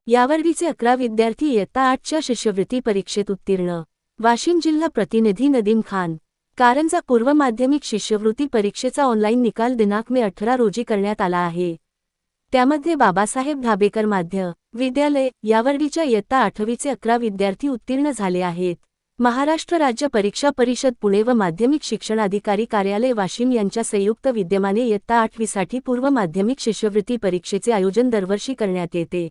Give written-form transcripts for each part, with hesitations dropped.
यावर्षीचे 11 विद्यार्थी इयत्ता 8च्या शिष्यवृत्ती परीक्षेत उत्तीर्ण। वाशिम जिल्हा प्रतिनिधी नदीम खान। कारंजा पूर्व माध्यमिक शिष्यवृत्ती परीक्षेचा ऑनलाईन निकाल दिनांक मे 18 रोजी करण्यात आला आहे। त्यामध्ये बाबासाहेब धाबेकर माध्य विद्यालय यावर्षीच्या इयत्ता 8वीचे 11 विद्यार्थी उत्तीर्ण झाले आहेत। महाराष्ट्र राज्य परीक्षा परिषद पुणे व माध्यमिक शिक्षणाधिकारी कार्यालय वाशिम यांच्या संयुक्त विद्यमाने इयत्ता 8वीसाठी पूर्व माध्यमिक शिष्यवृत्ती परीक्षेचे आयोजन दरवर्षी करण्यात येते।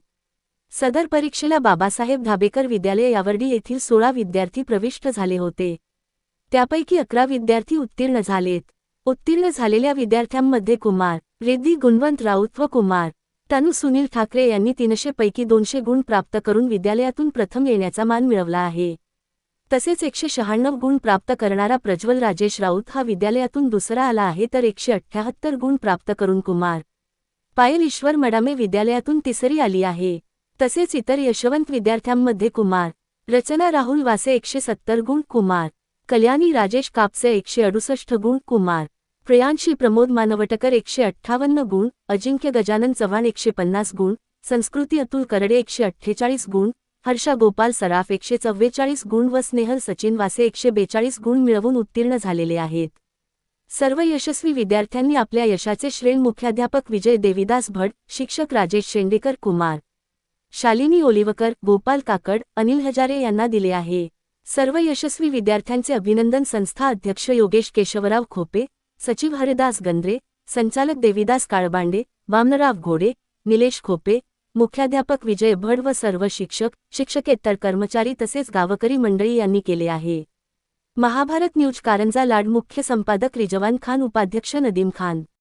सदर परीक्षेला बाबासाहेब धाबेकर विद्यालय यावर्षी येथील 16 विद्यार्थी प्रविष्ट झाले होते। त्यापैकी 11 विद्यार्थी उत्तीर्ण झालेत। उत्तीर्ण झालेल्या विद्यार्थ्यांमध्ये कुमार रिद्धी गुणवंत राऊत व कुमार तनु सुनील ठाकरे यांनी 300 पैकी 200 गुण प्राप्त करून विद्यालयातून प्रथम येण्याचा मान मिळवला आहे। तसेच 196 गुण प्राप्त करणारा प्रज्वल राजेश राऊत हा विद्यालयातून दुसरा आला आहे, तर 178 गुण प्राप्त करून कुमार पायल ईश्वर मडामे विद्यालयातून तिसरी आली आहे। तसेच इतर यशवंत विद्यार्थ्यांमध्ये कुमार रचना राहुल वासे 170 गुण, कुमार कल्याणी राजेश कापसे 168 गुण, कुमार प्रियांशी प्रमोद मानवटकर 158 गुण, अजिंक्य गजानन चव्हाण 150 गुण, संस्कृती अतुल करडे 148 गुण, हर्षा गोपाल सराफ 144 गुण व स्नेहल सचिन वासे 142 गुण मिळवून उत्तीर्ण झालेले आहेत। सर्व यशस्वी विद्यार्थ्यांनी आपल्या यशाचे श्रेय मुख्याध्यापक विजय देविदास भट, शिक्षक राजेश शेंडेकर, कुमार शालिनी ओलिवकर, गोपाल काकड, अनिल हजारे यांना दिले आहे। सर्व यशस्वी विद्यार्थ्यांचे अभिनंदन संस्था अध्यक्ष योगेश केशवराव खोपे, सचिव हरिदास गंद्रे, संचालक देविदास काळबांडे, वामनराव घोडे, निलेश खोपे, मुख्याध्यापक विजय भट व सर्व शिक्षक, शिक्षकेतर कर्मचारी तसेच गावकरी मंडळी यांनी केले आहे। महाभारत न्यूज कारंजा लाड मुख्य संपादक रिजवान खान, उपाध्यक्ष नदीम खान।